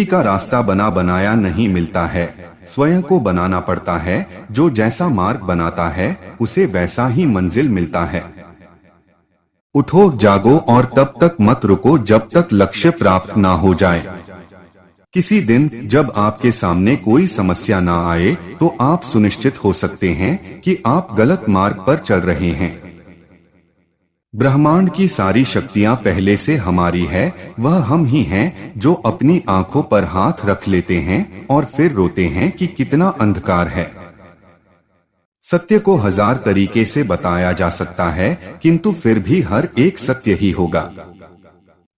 जिंदगी का रास्ता बना बनाया नहीं मिलता है, स्वयं को बनाना पड़ता है। जो जैसा मार्ग बनाता है उसे वैसा ही मंजिल मिलता है। उठो, जागो और तब तक मत रुको जब तक लक्ष्य प्राप्त ना हो जाए। किसी दिन जब आपके सामने कोई समस्या ना आए तो आप सुनिश्चित हो सकते हैं कि आप गलत मार्ग पर चल रहे हैं। ब्रह्मांड की सारी शक्तियां पहले से हमारी है, वह हम ही हैं जो अपनी आंखों पर हाथ रख लेते हैं और फिर रोते हैं कि कितना अंधकार है। सत्य को 1000 तरीके से बताया जा सकता है, किंतु फिर भी हर एक सत्य ही होगा।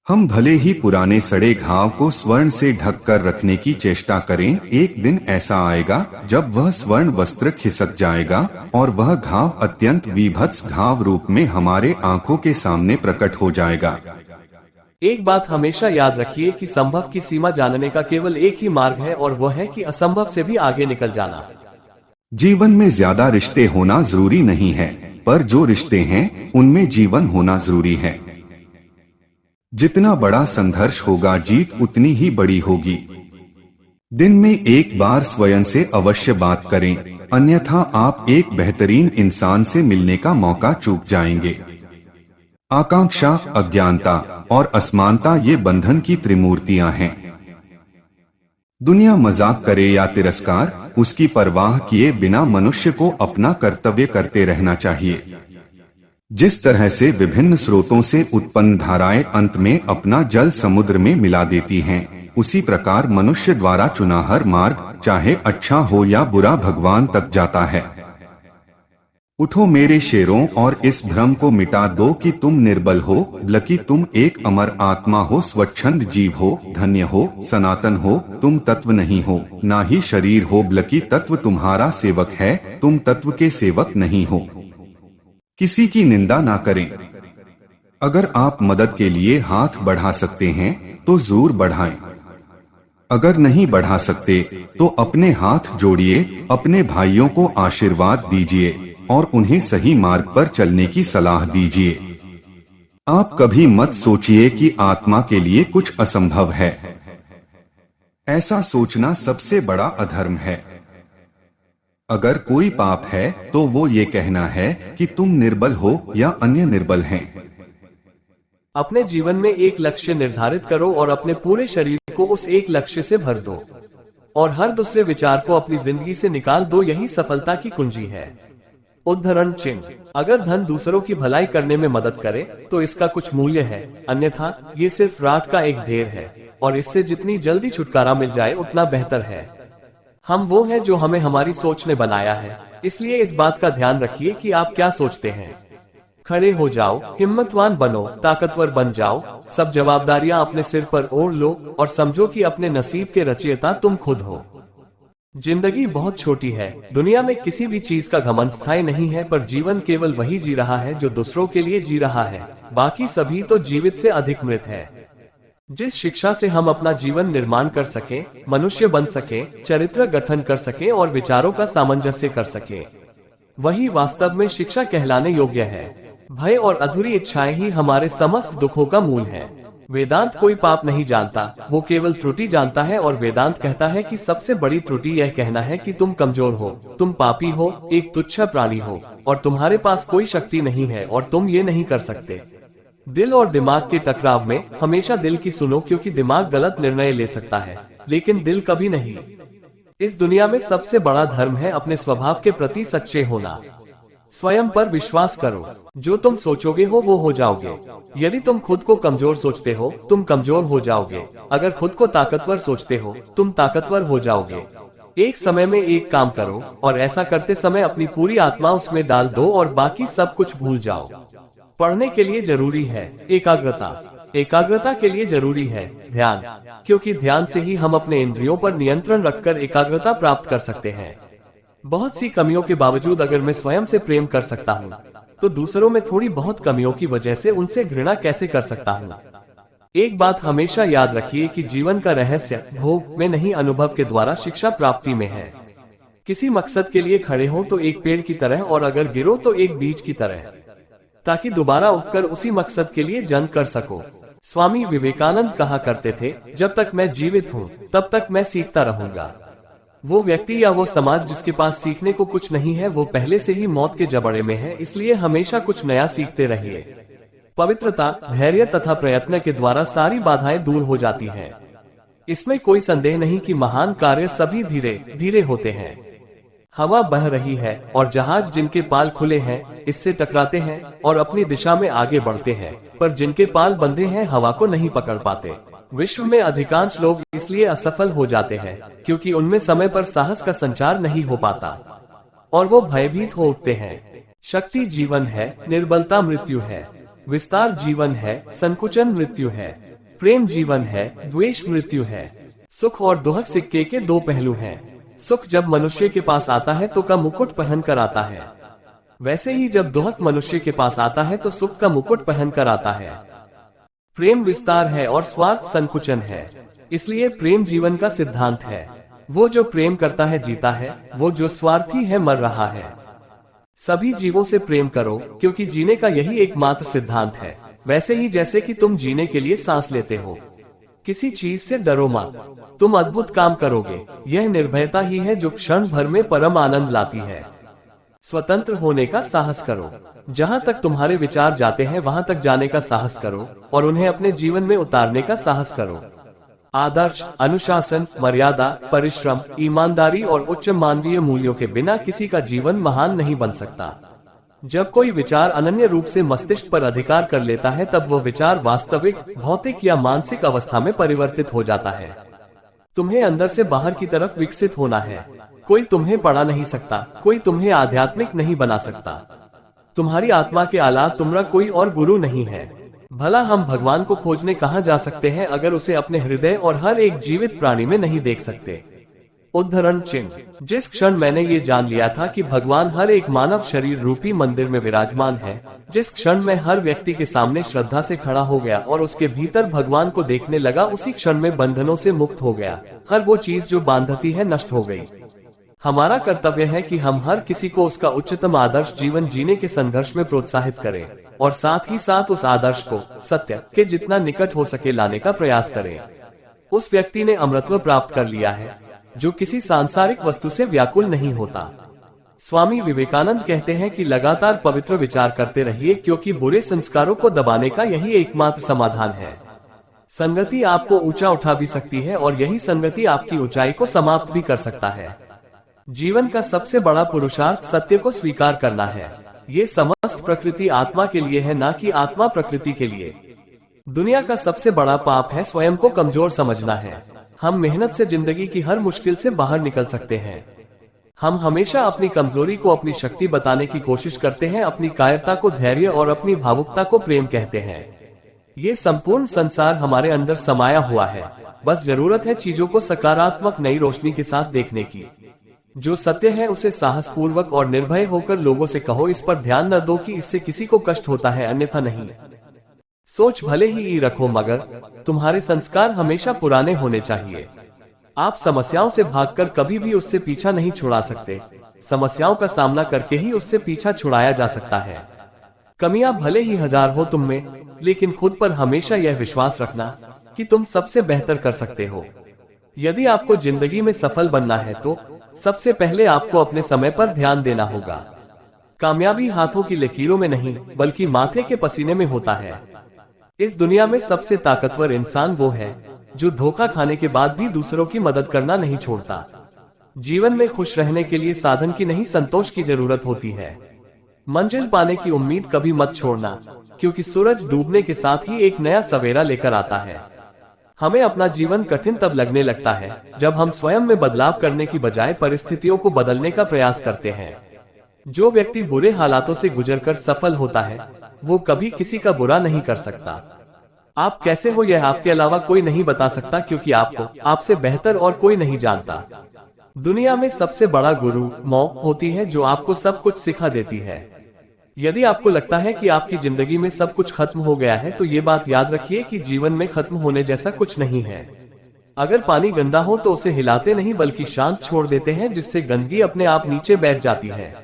हम भले ही पुराने सड़े घाव को स्वर्ण से ढक कर रखने की चेष्टा करें, एक दिन ऐसा आएगा जब वह स्वर्ण वस्त्र खिसक जाएगा और वह घाव अत्यंत विभत्स घाव रूप में हमारे आंखों के सामने प्रकट हो जाएगा। एक बात हमेशा याद रखिए कि संभव की सीमा जानने का केवल एक ही मार्ग है और वह है कि असंभव से भी आगे निकल जाना। जीवन में ज्यादा रिश्ते होना जरूरी नहीं है, पर जो रिश्ते हैं उनमें जीवन होना जरूरी है। जितना बड़ा संघर्ष होगा, जीत उतनी ही बड़ी होगी। दिन में एक बार स्वयं से अवश्य बात करें, अन्यथा आप एक बेहतरीन इंसान से मिलने का मौका चूक जाएंगे। आकांक्षा, अज्ञानता और असमानता ये बंधन की त्रिमूर्तियां हैं। दुनिया मजाक करे या तिरस्कार, उसकी परवाह किए बिना मनुष्य को अपना कर्तव्य करते रहना चाहिए। जिस तरह से विभिन्न स्रोतों से उत्पन्न धाराएं अंत में अपना जल समुद्र में मिला देती हैं, उसी प्रकार मनुष्य द्वारा चुना हर मार्ग, चाहे अच्छा हो या बुरा, भगवान तक जाता है। उठो मेरे शेरों और इस भ्रम को मिटा दो कि तुम निर्बल हो, बल्कि तुम एक अमर आत्मा हो, स्वच्छंद जीव हो, धन्य हो, सनातन हो। तुम तत्व नहीं हो, ना ही शरीर हो, बल्कि तत्व तुम्हारा सेवक है, तुम तत्व के सेवक नहीं हो। किसी की निंदा ना करें। अगर आप मदद के लिए हाथ बढ़ा सकते हैं तो जरूर बढ़ाएं। अगर नहीं बढ़ा सकते तो अपने हाथ जोड़िए, अपने भाइयों को आशीर्वाद दीजिए और उन्हें सही मार्ग पर चलने की सलाह दीजिए। आप कभी मत सोचिए कि आत्मा के लिए कुछ असंभव है। ऐसा सोचना सबसे बड़ा अधर्म है। अगर कोई पाप है तो वो ये कहना है कि तुम निर्बल हो या अन्य निर्बल हैं। अपने जीवन में एक लक्ष्य निर्धारित करो और अपने पूरे शरीर को उस एक लक्ष्य से भर दो और हर दूसरे विचार को अपनी जिंदगी से निकाल दो। यही सफलता की कुंजी है। उद्धरण चिन्ह: अगर धन दूसरों की भलाई करने में मदद करे तो इसका कुछ मूल्य है, अन्यथा ये सिर्फ रात का एक ढेर है और इससे जितनी जल्दी छुटकारा मिल जाए उतना बेहतर है। हम वो हैं जो हमें हमारी सोच ने बनाया है, इसलिए इस बात का ध्यान रखिए कि आप क्या सोचते हैं। खड़े हो जाओ, हिम्मतवान बनो, ताकतवर बन जाओ, सब जवाबदारियां अपने सिर पर ओढ़ लो और समझो कि अपने नसीब के रचयिता तुम खुद हो। जिंदगी बहुत छोटी है। दुनिया में किसी भी चीज का घमंड स्थायी नहीं है, पर जीवन केवल वही जी रहा है जो दूसरों के लिए जी रहा है। बाकी सभी तो जीवित से अधिक मृत है। जिस शिक्षा से हम अपना जीवन निर्माण कर सके, मनुष्य बन सके, चरित्र गठन कर सके और विचारों का सामंजस्य कर सके, वही वास्तव में शिक्षा कहलाने योग्य है। भय और अधूरी इच्छाएं ही हमारे समस्त दुखों का मूल है। वेदांत कोई पाप नहीं जानता, वो केवल त्रुटि जानता है और वेदांत कहता है कि सबसे बड़ी त्रुटि यह कहना है कि तुम कमजोर हो, तुम पापी हो, एक तुच्छ प्राणी हो और तुम्हारे पास कोई शक्ति नहीं है और तुम ये नहीं कर सकते। दिल और दिमाग के टकराव में हमेशा दिल की सुनो, क्योंकि दिमाग गलत निर्णय ले सकता है लेकिन दिल कभी नहीं। इस दुनिया में सबसे बड़ा धर्म है अपने स्वभाव के प्रति सच्चे होना। स्वयं पर विश्वास करो, जो तुम सोचोगे वो हो जाओगे। यदि तुम खुद को कमजोर सोचते हो तुम कमजोर हो जाओगे, अगर खुद को ताकतवर सोचते हो तुम ताकतवर हो जाओगे। एक समय में एक काम करो और ऐसा करते समय अपनी पूरी आत्मा उसमें डाल दो और बाकी सब कुछ भूल जाओ। पढ़ने के लिए जरूरी है एकाग्रता, एकाग्रता के लिए जरूरी है ध्यान, क्योंकि ध्यान से ही हम अपने इंद्रियों पर नियंत्रण रखकर एकाग्रता प्राप्त कर सकते हैं। बहुत सी कमियों के बावजूद अगर मैं स्वयं से प्रेम कर सकता हूँ तो दूसरों में थोड़ी बहुत कमियों की वजह से उनसे घृणा कैसे कर सकता हूँ। एक बात हमेशा याद रखिए कि जीवन का रहस्य भोग में नहीं, अनुभव के द्वारा शिक्षा प्राप्ति में है। किसी मकसद के लिए खड़े हो तो एक पेड़ की तरह और अगर गिरो तो एक बीज की तरह, ताकि दोबारा उठकर उसी मकसद के लिए जंग कर सको। स्वामी विवेकानंद कहा करते थे, जब तक मैं जीवित हूँ तब तक मैं सीखता रहूंगा। वो व्यक्ति या वो समाज जिसके पास सीखने को कुछ नहीं है, वो पहले से ही मौत के जबड़े में है। इसलिए हमेशा कुछ नया सीखते रहिए। पवित्रता, धैर्य तथा प्रयत्न के द्वारा सारी बाधाएं दूर हो जाती हैं। इसमें कोई संदेह नहीं कि महान कार्य सभी धीरे धीरे होते हैं। हवा बह रही है और जहाज जिनके पाल खुले हैं इससे टकराते हैं और अपनी दिशा में आगे बढ़ते हैं, पर जिनके पाल बंधे हैं हवा को नहीं पकड़ पाते। विश्व में अधिकांश लोग इसलिए असफल हो जाते हैं क्योंकि उनमें समय पर साहस का संचार नहीं हो पाता और वो भयभीत हो उठते हैं। शक्ति जीवन है, निर्बलता मृत्यु है। विस्तार जीवन है, संकुचन मृत्यु है। प्रेम जीवन है, द्वेष मृत्यु है। सुख और दुख सिक्के के दो पहलू हैं। सुख जब मनुष्य के पास आता है तो का मुकुट पहन कर आता है, वैसे ही जब दुख मनुष्य के पास आता है तो सुख का मुकुट पहन कर आता है। प्रेम विस्तार है और स्वार्थ संकुचन है। इसलिए प्रेम जीवन का सिद्धांत है। वो जो प्रेम करता है जीता है, वो जो स्वार्थी है मर रहा है। सभी जीवों से प्रेम करो क्योंकि जीने का यही एकमात्र सिद्धांत है। वैसे ही जैसे कि तुम जीने के लिए सांस लेते हो। किसी चीज से डरो मत, तुम अद्भुत काम करोगे। यह निर्भयता ही है जो क्षण भर में परम आनंद लाती है। स्वतंत्र होने का साहस करो। जहाँ तक तुम्हारे विचार जाते हैं वहाँ तक जाने का साहस करो और उन्हें अपने जीवन में उतारने का साहस करो। आदर्श, अनुशासन, मर्यादा, परिश्रम, ईमानदारी और उच्च मानवीय मूल्यों के बिना किसी का जीवन महान नहीं बन सकता। जब कोई विचार अनन्य रूप से मस्तिष्क पर अधिकार कर लेता है तब वह विचार वास्तविक, भौतिक या मानसिक अवस्था में परिवर्तित हो जाता है। तुम्हें अंदर से बाहर की तरफ विकसित होना है। कोई तुम्हें पढ़ा नहीं सकता, कोई तुम्हें आध्यात्मिक नहीं बना सकता। तुम्हारी आत्मा के अलावा तुम्हारा कोई और गुरु नहीं है। भला हम भगवान को खोजने कहाँ जा सकते हैं अगर उसे अपने हृदय और हर एक जीवित प्राणी में नहीं देख सकते। उद्धरण चिन्ह। जिस क्षण मैंने ये जान लिया था कि भगवान हर एक मानव शरीर रूपी मंदिर में विराजमान है, जिस क्षण मैं हर व्यक्ति के सामने श्रद्धा से खड़ा हो गया और उसके भीतर भगवान को देखने लगा, उसी क्षण में बंधनों से मुक्त हो गया। हर वो चीज जो बांधती है नष्ट हो गई। हमारा कर्तव्य है कि हम हर किसी को उसका उच्चतम आदर्श जीवन जीने के संघर्ष में प्रोत्साहित करें और साथ ही साथ उस आदर्श को सत्य के जितना निकट हो सके लाने का प्रयास करें। उस व्यक्ति ने अमृतत्व प्राप्त कर लिया है जो किसी सांसारिक वस्तु से व्याकुल नहीं होता। स्वामी विवेकानंद कहते हैं कि लगातार पवित्र विचार करते रहिए क्योंकि बुरे संस्कारों को दबाने का यही एकमात्र समाधान है। संगति आपको ऊंचा उठा भी सकती है और यही संगति आपकी ऊंचाई को समाप्त भी कर सकता है। जीवन का सबसे बड़ा पुरुषार्थ सत्य को स्वीकार करना है। ये समस्त प्रकृति आत्मा के लिए है, न कि आत्मा प्रकृति के लिए। दुनिया का सबसे बड़ा पाप है स्वयं को कमजोर समझना है। हम मेहनत से जिंदगी की हर मुश्किल से बाहर निकल सकते हैं। हम हमेशा अपनी कमजोरी को अपनी शक्ति बताने की कोशिश करते हैं, अपनी कायरता को धैर्य और अपनी भावुकता को प्रेम कहते हैं। ये संपूर्ण संसार हमारे अंदर समाया हुआ है। बस जरूरत है चीजों को सकारात्मक नई रोशनी के साथ देखने की। जो सत्य है उसे साहसपूर्वक और निर्भय होकर लोगों से कहो। इस पर ध्यान न दो कि इससे किसी को कष्ट होता है, अन्यथा नहीं। सोच भले ही रखो मगर तुम्हारे संस्कार हमेशा पुराने होने चाहिए। आप समस्याओं से भागकर कभी भी उससे पीछा नहीं छुड़ा सकते। समस्याओं का सामना करके ही उससे पीछा छुड़ाया जा सकता है। कमियां भले ही 1000 हो तुम में, लेकिन खुद पर हमेशा यह विश्वास रखना कि तुम सबसे बेहतर कर सकते हो। यदि आपको जिंदगी में सफल बनना है तो सबसे पहले आपको अपने समय पर ध्यान देना होगा। कामयाबी हाथों की लकीरों में नहीं बल्कि माथे के पसीने में होता है। इस दुनिया में सबसे ताकतवर इंसान वो है जो धोखा खाने के बाद भी दूसरों की मदद करना नहीं छोड़ता। जीवन में खुश रहने के लिए साधन की नहीं संतोष की जरूरत होती है। मंजिल पाने की उम्मीद कभी मत छोड़ना, क्योंकि सूरज डूबने के साथ ही एक नया सवेरा लेकर आता है। हमें अपना जीवन कठिन तब लगने लगता है जब हम स्वयं में बदलाव करने की बजाय परिस्थितियों को बदलने का प्रयास करते हैं। जो व्यक्ति बुरे हालातों से गुजरकर सफल होता है वो कभी किसी का बुरा नहीं कर सकता। आप कैसे हो यह आपके अलावा कोई नहीं बता सकता, क्योंकि आपको आपसे बेहतर और कोई नहीं जानता। दुनिया में सबसे बड़ा गुरु मौत होती है जो आपको सब कुछ सिखा देती है। यदि आपको लगता है कि आपकी जिंदगी में सब कुछ खत्म हो गया है तो ये बात याद रखिए कि जीवन में खत्म होने जैसा कुछ नहीं है। अगर पानी गंदा हो तो उसे हिलाते नहीं बल्कि शांत छोड़ देते हैं, जिससे गंदगी अपने आप नीचे बैठ जाती है।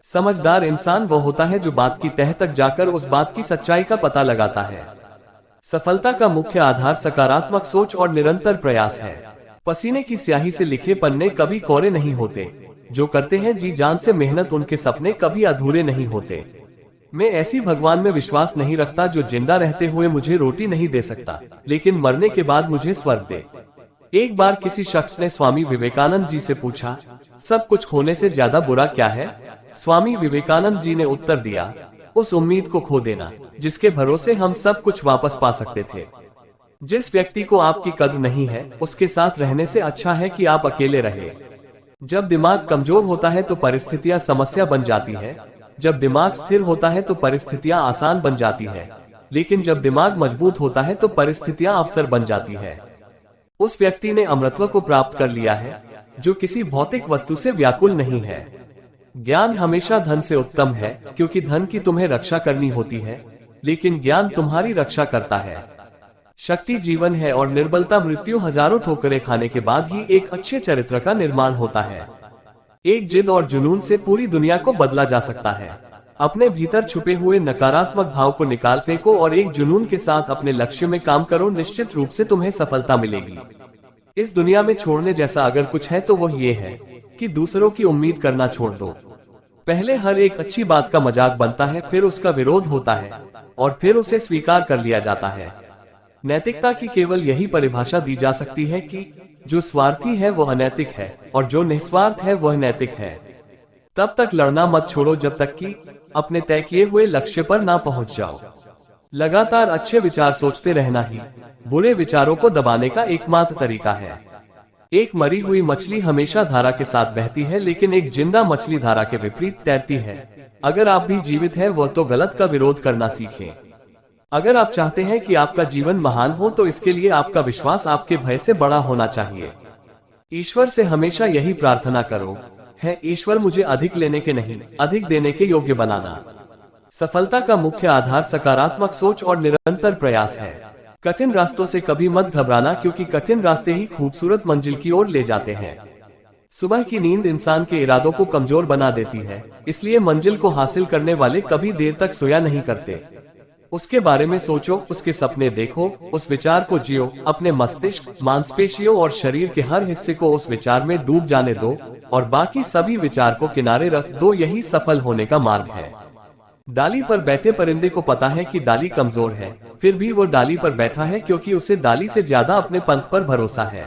समझदार इंसान वो होता है जो बात की तह तक जाकर उस बात की सच्चाई का पता लगाता है। सफलता का मुख्य आधार सकारात्मक सोच और निरंतर प्रयास है। पसीने की स्याही से लिखे पन्ने कभी कोरे नहीं होते। जो करते हैं जी जान से मेहनत, उनके सपने कभी अधूरे नहीं होते। मैं ऐसी भगवान में विश्वास नहीं रखता जो जिंदा रहते हुए मुझे रोटी नहीं दे सकता, लेकिन मरने के बाद मुझे स्वर्ग दे। एक बार किसी शख्स ने स्वामी विवेकानंद जी से पूछा, सब कुछ खोने से ज्यादा बुरा क्या है? स्वामी विवेकानंद जी ने उत्तर दिया, उस उम्मीद को खो देना जिसके भरोसे हम सब कुछ वापस पा सकते थे। जिस व्यक्ति को आपकी कद्र नहीं है, उसके साथ रहने से अच्छा है कि आप अकेले रहे। जब दिमाग कमजोर होता है तो परिस्थितियां समस्या बन जाती है। जब दिमाग स्थिर होता है तो परिस्थितियां आसान बन जाती है, लेकिन जब दिमाग मजबूत होता है तो परिस्थितियां अवसर बन जाती है। उस व्यक्ति ने अमृतत्व को प्राप्त कर लिया है जो किसी भौतिक वस्तु से व्याकुल नहीं है। ज्ञान हमेशा धन से उत्तम है, क्योंकि धन की तुम्हें रक्षा करनी होती है, लेकिन ज्ञान तुम्हारी रक्षा करता है। शक्ति जीवन है और निर्बलता मृत्यु। हजारों ठोकरें खाने के बाद ही एक अच्छे चरित्र का निर्माण होता है। एक जिद और जुनून से पूरी दुनिया को बदला जा सकता है। अपने भीतर छुपे हुए नकारात्मक भाव को निकाल फेंको और एक जुनून के साथ अपने लक्ष्य में काम करो। निश्चित रूप से तुम्हें सफलता मिलेगी। इस दुनिया में छोड़ने जैसा अगर कुछ है तो वो ये है कि दूसरों की उम्मीद करना छोड़ दो। पहले हर एक अच्छी बात का मजाक बनता है, फिर उसका विरोध होता है और फिर उसे स्वीकार कर लिया जाता है। नैतिकता की केवल यही परिभाषा दी जा सकती है कि जो स्वार्थी है वह अनैतिक है और जो निस्वार्थ है वह नैतिक है। तब तक लड़ना मत छोड़ो जब तक कि अपने तय किए हुए लक्ष्य पर ना पहुंच जाओ। लगातार अच्छे विचार सोचते रहना ही बुरे विचारों को दबाने का एकमात्र तरीका है। एक मरी हुई मछली हमेशा धारा के साथ बहती है, लेकिन एक जिंदा मछली धारा के विपरीत तैरती है। अगर आप भी जीवित हैं वह तो गलत का विरोध करना सीखें। अगर आप चाहते हैं कि आपका जीवन महान हो तो इसके लिए आपका विश्वास आपके भय से बड़ा होना चाहिए। ईश्वर से हमेशा यही प्रार्थना करो, है ईश्वर मुझे अधिक लेने के नहीं, अधिक देने के योग्य बनाना। सफलता का मुख्य आधार सकारात्मक सोच और निरंतर प्रयास है। कठिन रास्तों से कभी मत घबराना, क्योंकि कठिन रास्ते ही खूबसूरत मंजिल की ओर ले जाते हैं। सुबह की नींद इंसान के इरादों को कमजोर बना देती है, इसलिए मंजिल को हासिल करने वाले कभी देर तक सोया नहीं करते। उसके बारे में सोचो, उसके सपने देखो, उस विचार को जियो। अपने मस्तिष्क, मांसपेशियों और शरीर के हर हिस्से को उस विचार में डूब जाने दो और बाकी सभी विचार को किनारे रख दो। यही सफल होने का मार्ग है। डाली पर बैठे परिंदे को पता है कि डाली कमजोर है, फिर भी वो डाली पर बैठा है क्योंकि उसे डाली से ज्यादा अपने पंख पर भरोसा है।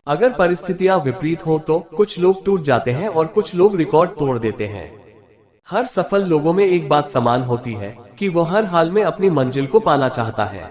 अगर परिस्थितियां विपरीत हो तो कुछ लोग टूट जाते हैं और कुछ लोग रिकॉर्ड तोड़ देते हैं। हर सफल लोगों में एक बात समान होती है कि वो हर हाल में अपनी मंजिल को पाना चाहता है।